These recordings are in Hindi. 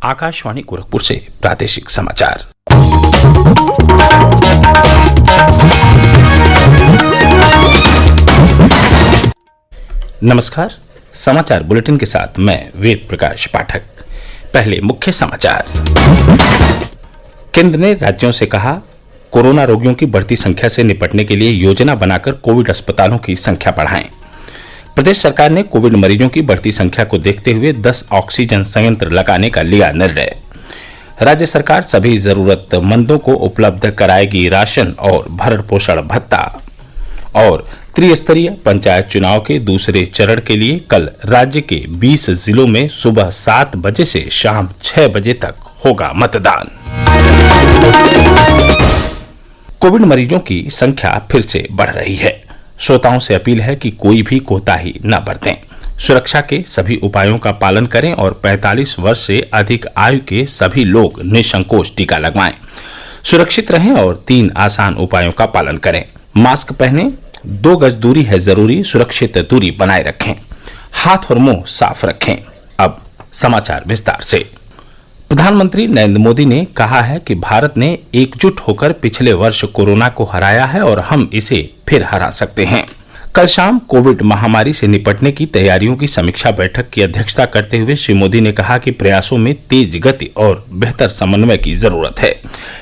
आकाशवाणी गोरखपुर से प्रादेशिक समाचार। नमस्कार, समाचार बुलेटिन के साथ मैं वेद प्रकाश पाठक। पहले मुख्य समाचार। केंद्र ने राज्यों से कहा, कोरोना रोगियों की बढ़ती संख्या से निपटने के लिए योजना बनाकर कोविड अस्पतालों की संख्या बढ़ाएं। प्रदेश सरकार ने कोविड मरीजों की बढ़ती संख्या को देखते हुए 10 ऑक्सीजन संयंत्र लगाने का लिया निर्णय। राज्य सरकार सभी जरूरतमंदों को उपलब्ध कराएगी राशन और भरण पोषण भत्ता। और त्रिस्तरीय पंचायत चुनाव के दूसरे चरण के लिए कल राज्य के 20 जिलों में सुबह 7 बजे से शाम 6 बजे तक होगा मतदान। कोविड मरीजों की संख्या फिर से बढ़ रही है। श्रोताओं से अपील है कि कोई भी कोताही न बरतें, सुरक्षा के सभी उपायों का पालन करें और 45 वर्ष से अधिक आयु के सभी लोग निसंकोच टीका लगवाएं। सुरक्षित रहें और 3 आसान उपायों का पालन करें। मास्क पहनें, 2 गज दूरी है जरूरी, सुरक्षित दूरी बनाए रखें, हाथ और मुंह साफ रखें। अब समाचार विस्तार से। प्रधानमंत्री नरेंद्र मोदी ने कहा है कि भारत ने एकजुट होकर पिछले वर्ष कोरोना को हराया है और हम इसे फिर हरा सकते हैं। कल शाम कोविड महामारी से निपटने की तैयारियों की समीक्षा बैठक की अध्यक्षता करते हुए श्री मोदी ने कहा कि प्रयासों में तेज गति और बेहतर समन्वय की जरूरत है।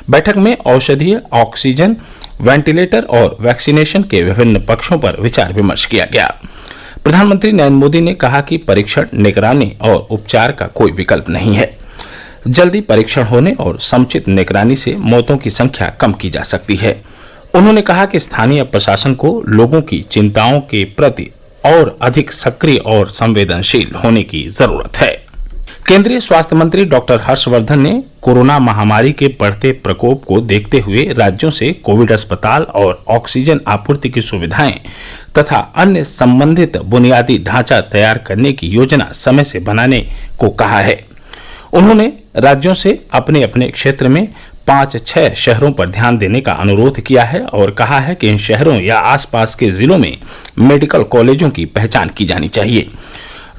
बैठक में औषधीय, ऑक्सीजन, वेंटिलेटर और वैक्सीनेशन के विभिन्न पक्षों पर विचार विमर्श किया गया। प्रधानमंत्री नरेंद्र मोदी ने कहा कि परीक्षण, निगरानी और उपचार का कोई विकल्प नहीं है। जल्दी परीक्षण होने और समुचित निगरानी से मौतों की संख्या कम की जा सकती है। उन्होंने कहा कि स्थानीय प्रशासन को लोगों की चिंताओं के प्रति और अधिक सक्रिय और संवेदनशील होने की जरूरत है। केंद्रीय स्वास्थ्य मंत्री डॉक्टर हर्षवर्धन ने कोरोना महामारी के बढ़ते प्रकोप को देखते हुए राज्यों से कोविड अस्पताल और ऑक्सीजन आपूर्ति की सुविधाएं तथा अन्य संबंधित बुनियादी ढांचा तैयार करने की योजना समय से बनाने को कहा है। उन्होंने राज्यों से अपने अपने क्षेत्र में 5-6 शहरों पर ध्यान देने का अनुरोध किया है और कहा है कि इन शहरों या आसपास के जिलों में मेडिकल कॉलेजों की पहचान की जानी चाहिए।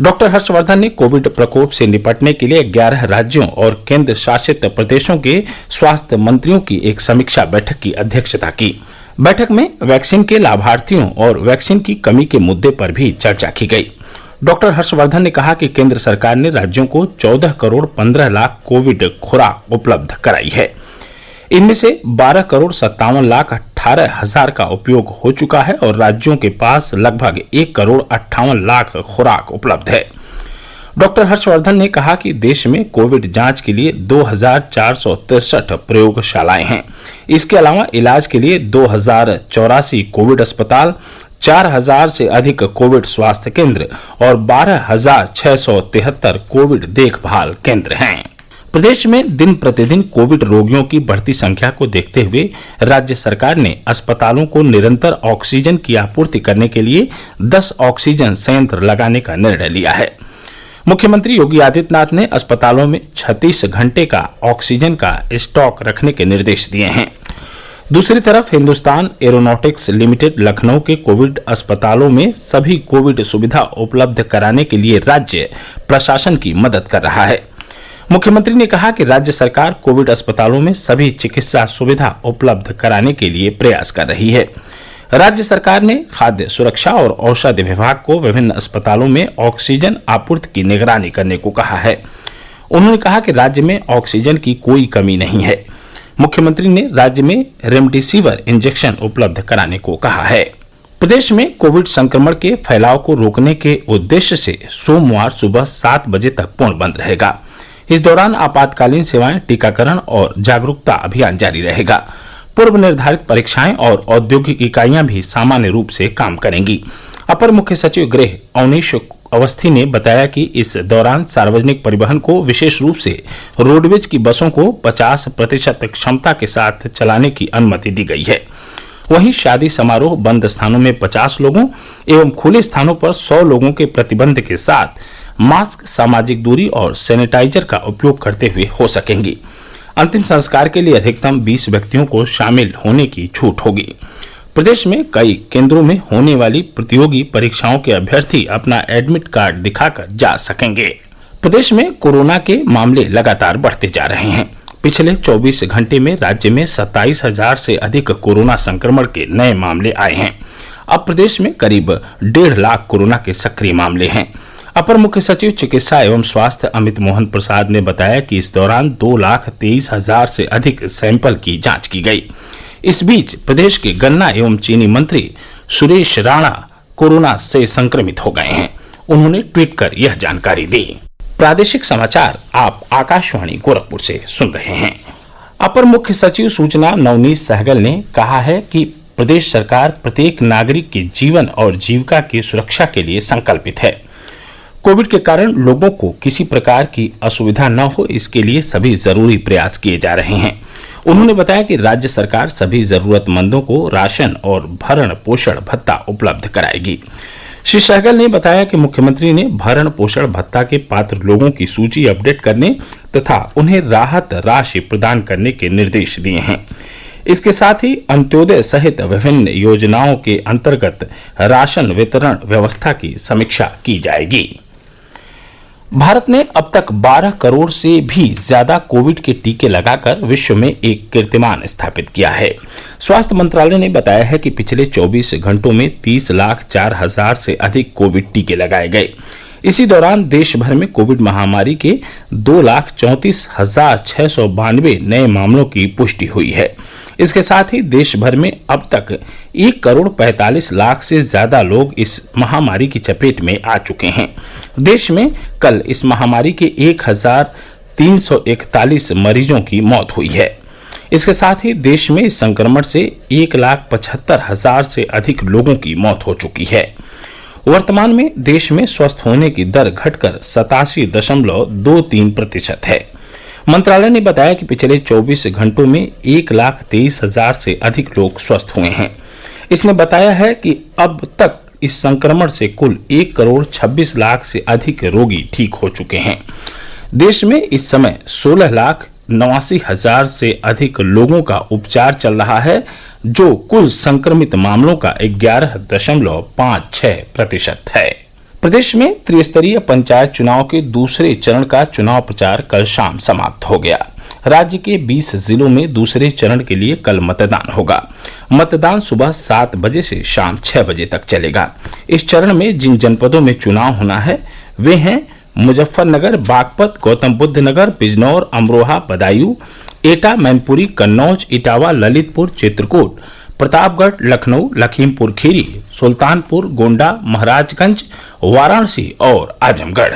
डॉक्टर हर्षवर्धन ने कोविड प्रकोप से निपटने के लिए 11 राज्यों और केंद्र शासित प्रदेशों के स्वास्थ्य मंत्रियों की एक समीक्षा बैठक की अध्यक्षता की। बैठक में वैक्सीन के लाभार्थियों और वैक्सीन की कमी के मुद्दे पर भी चर्चा की गई। डॉक्टर हर्षवर्धन ने कहा कि केंद्र सरकार ने राज्यों को 14 करोड़ 15 लाख कोविड खुराक उपलब्ध कराई है। इनमें से 12 करोड़ 57 लाख 18 हजार का उपयोग हो चुका है और राज्यों के पास लगभग 1 करोड़ 58 लाख खुराक उपलब्ध है। डॉक्टर हर्षवर्धन ने कहा कि देश में कोविड जांच के लिए 2463 प्रयोगशालाएं हैं। इसके अलावा इलाज के लिए 2084 कोविड अस्पताल, 4000 से अधिक कोविड स्वास्थ्य केंद्र और 12,673 कोविड देखभाल केंद्र हैं। प्रदेश में दिन प्रतिदिन कोविड रोगियों की बढ़ती संख्या को देखते हुए राज्य सरकार ने अस्पतालों को निरंतर ऑक्सीजन की आपूर्ति करने के लिए 10 ऑक्सीजन संयंत्र लगाने का निर्णय लिया है। मुख्यमंत्री योगी आदित्यनाथ ने अस्पतालों में 36 घंटे का ऑक्सीजन का स्टॉक रखने के निर्देश दिए हैं। दूसरी तरफ हिंदुस्तान एरोनॉटिक्स लिमिटेड लखनऊ के कोविड अस्पतालों में सभी कोविड सुविधा उपलब्ध कराने के लिए राज्य प्रशासन की मदद कर रहा है। मुख्यमंत्री ने कहा कि राज्य सरकार कोविड अस्पतालों में सभी चिकित्सा सुविधा उपलब्ध कराने के लिए प्रयास कर रही है। राज्य सरकार ने खाद्य सुरक्षा और औषधि विभाग को विभिन्न अस्पतालों में ऑक्सीजन आपूर्ति की निगरानी करने को कहा है। उन्होंने कहा कि राज्य में ऑक्सीजन की कोई कमी नहीं है। मुख्यमंत्री ने राज्य में रेमडेसिविर इंजेक्शन उपलब्ध कराने को कहा है। प्रदेश में कोविड संक्रमण के फैलाव को रोकने के उद्देश्य से सोमवार सुबह 7 बजे तक पूर्णबंद रहेगा। इस दौरान आपातकालीन सेवाएं, टीकाकरण और जागरूकता अभियान जारी रहेगा। पूर्व निर्धारित परीक्षाएं और औद्योगिक इकाइयां भी सामान्य रूप से काम करेंगी। अपर मुख्य सचिव गृह अवनीश अवस्थी ने बताया कि इस दौरान सार्वजनिक परिवहन को, विशेष रूप से रोडवेज की बसों को 50% क्षमता के साथ चलाने की अनुमति दी गई है। वहीं शादी समारोह, बंद स्थानों में 50 लोगों एवं खुले स्थानों पर 100 लोगों के प्रतिबंध के साथ मास्क, सामाजिक दूरी और सैनिटाइजर का उपयोग करते हुए हो सकेंगी। अंतिम संस्कार के लिए अधिकतम 20 व्यक्तियों को शामिल होने की छूट होगी। प्रदेश में कई केंद्रों में होने वाली प्रतियोगी परीक्षाओं के अभ्यर्थी अपना एडमिट कार्ड दिखाकर जा सकेंगे। प्रदेश में कोरोना के मामले लगातार बढ़ते जा रहे हैं। पिछले 24 घंटे में राज्य में 27,000 से अधिक कोरोना संक्रमण के नए मामले आए हैं। अब प्रदेश में करीब 1.5 लाख कोरोना के सक्रिय मामले हैं। अपर मुख्य सचिव चिकित्सा एवं स्वास्थ्य अमित मोहन प्रसाद ने बताया कि इस दौरान 2,23,000 से अधिक सैंपल की जांच की गई। इस बीच प्रदेश के गन्ना एवं चीनी मंत्री सुरेश राणा कोरोना से संक्रमित हो गए हैं। उन्होंने ट्वीट कर यह जानकारी दी। प्रादेशिक समाचार आप आकाशवाणी गोरखपुर से सुन रहे हैं। अपर मुख्य सचिव सूचना नवनीत सहगल ने कहा है कि प्रदेश सरकार प्रत्येक नागरिक के जीवन और जीविका की सुरक्षा के लिए संकल्पित है। कोविड के कारण लोगों को किसी प्रकार की असुविधा न हो, इसके लिए सभी जरूरी प्रयास किए जा रहे हैं। उन्होंने बताया कि राज्य सरकार सभी जरूरतमंदों को राशन और भरण पोषण भत्ता उपलब्ध कराएगी। श्री सहगल ने बताया कि मुख्यमंत्री ने भरण पोषण भत्ता के पात्र लोगों की सूची अपडेट करने तथा उन्हें राहत राशि प्रदान करने के निर्देश दिए हैं। इसके साथ ही अंत्योदय सहित विभिन्न योजनाओं के अंतर्गत राशन वितरण व्यवस्था की समीक्षा की जाएगी। भारत ने अब तक 12 करोड़ से भी ज्यादा कोविड के टीके लगाकर विश्व में एक कीर्तिमान स्थापित किया है। स्वास्थ्य मंत्रालय ने बताया है कि पिछले 24 घंटों में 30,04,000 से अधिक कोविड टीके लगाए गए। इसी दौरान देश भर में कोविड महामारी के 2,34,692 नए मामलों की पुष्टि हुई है। इसके साथ ही देश भर में अब तक 1,45,00,000 से ज्यादा लोग इस महामारी की चपेट में आ चुके हैं। देश में कल इस महामारी के 1,341 मरीजों की मौत हुई है। इसके साथ ही देश में इस संक्रमण से 1,75,000 से अधिक लोगों की मौत हो चुकी है। वर्तमान में देश में स्वस्थ होने की दर घटकर 87.23% है। मंत्रालय ने बताया कि पिछले 24 घंटों में 1,23,000 से अधिक लोग स्वस्थ हुए हैं। इसने बताया है कि अब तक इस संक्रमण से कुल 1,26,00,000 से अधिक रोगी ठीक हो चुके हैं। देश में इस समय 16,89,000 से अधिक लोगों का उपचार चल रहा है, जो कुल संक्रमित मामलों का 11.56% है। प्रदेश में त्रिस्तरीय पंचायत चुनाव के दूसरे चरण का चुनाव प्रचार कल शाम समाप्त हो गया। राज्य के 20 जिलों में दूसरे चरण के लिए कल मतदान होगा। मतदान सुबह 7 बजे से शाम 6 बजे तक चलेगा। इस चरण में जिन जनपदों में चुनाव होना है वे हैं मुजफ्फरनगर, बागपत, गौतम बुद्ध नगर, बिजनौर, अमरोहा, बदायूं, एटा, मैनपुरी, कन्नौज, इटावा, ललितपुर, चित्रकूट, प्रतापगढ़, लखनऊ, लखीमपुर खीरी, सुल्तानपुर, गोंडा, महाराजगंज, वाराणसी और आजमगढ़।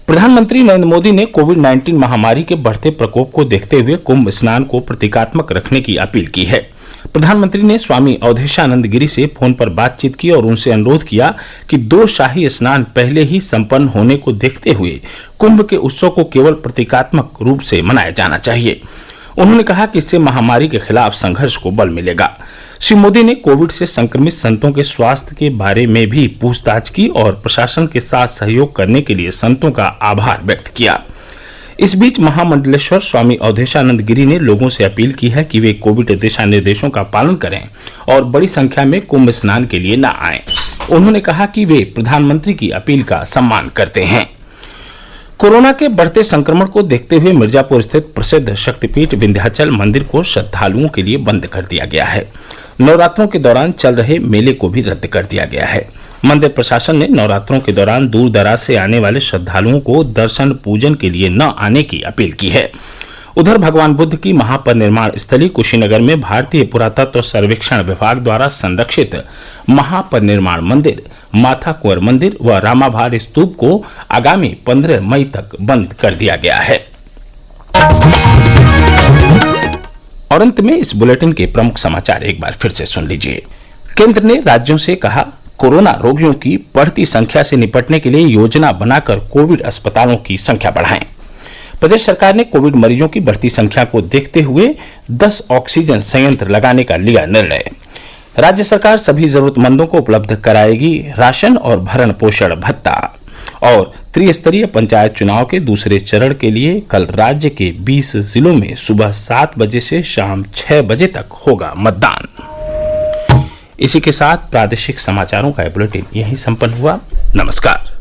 प्रधानमंत्री नरेंद्र मोदी ने कोविड-19 महामारी के बढ़ते प्रकोप को देखते हुए कुंभ स्नान को प्रतीकात्मक रखने की अपील की है। प्रधानमंत्री ने स्वामी अवधेशानंद गिरी से फोन पर बातचीत की और उनसे अनुरोध किया कि 2 शाही स्नान पहले ही संपन्न होने को देखते हुए कुंभ के उत्सव को केवल प्रतीकात्मक रूप से मनाया जाना चाहिए। उन्होंने कहा कि इससे महामारी के खिलाफ संघर्ष को बल मिलेगा। श्री मोदी ने कोविड से संक्रमित संतों के स्वास्थ्य के बारे में भी पूछताछ की और प्रशासन के साथ सहयोग करने के लिए संतों का आभार व्यक्त किया। इस बीच महामंडलेश्वर स्वामी अवधेशानंद गिरी ने लोगों से अपील की है कि वे कोविड दिशा निर्देशों का पालन करें और बड़ी संख्या में कुंभ स्नान के लिए न आएं। उन्होंने कहा कि वे प्रधानमंत्री की अपील का सम्मान करते हैं। कोरोना के बढ़ते संक्रमण को देखते हुए मिर्जापुर स्थित प्रसिद्ध शक्तिपीठ विंध्याचल मंदिर को श्रद्धालुओं के लिए बंद कर दिया गया है। नवरात्रों के दौरान चल रहे मेले को भी रद्द कर दिया गया है। मंदिर प्रशासन ने नवरात्रों के दौरान दूर दराज से आने वाले श्रद्धालुओं को दर्शन पूजन के लिए न आने की अपील की है। उधर भगवान बुद्ध की महापरिनिर्वाण स्थली कुशीनगर में भारतीय पुरातत्व सर्वेक्षण विभाग द्वारा संरक्षित महापरिनिर्वाण मंदिर, माथा कुंवर मंदिर व रामाभार स्तूप को आगामी 15 मई तक बंद कर दिया गया है। और अंत में इस बुलेटिन के प्रमुख समाचार एक बार फिर से सुन लीजिए। केंद्र ने राज्यों से कहा, कोरोना रोगियों की बढ़ती संख्या से निपटने के लिए योजना बनाकर कोविड अस्पतालों की संख्या बढ़ाएं। प्रदेश सरकार ने कोविड मरीजों की बढ़ती संख्या को देखते हुए 10 ऑक्सीजन संयंत्र लगाने का लिया निर्णय। राज्य सरकार सभी जरूरतमंदों को उपलब्ध कराएगी राशन और भरण पोषण भत्ता। और त्रिस्तरीय पंचायत चुनाव के दूसरे चरण के लिए कल राज्य के 20 जिलों में सुबह 7 बजे से शाम 6 बजे तक होगा मतदान। इसी के साथ प्रादेशिक समाचारों का बुलेटिन यहीं संपन्न हुआ। नमस्कार।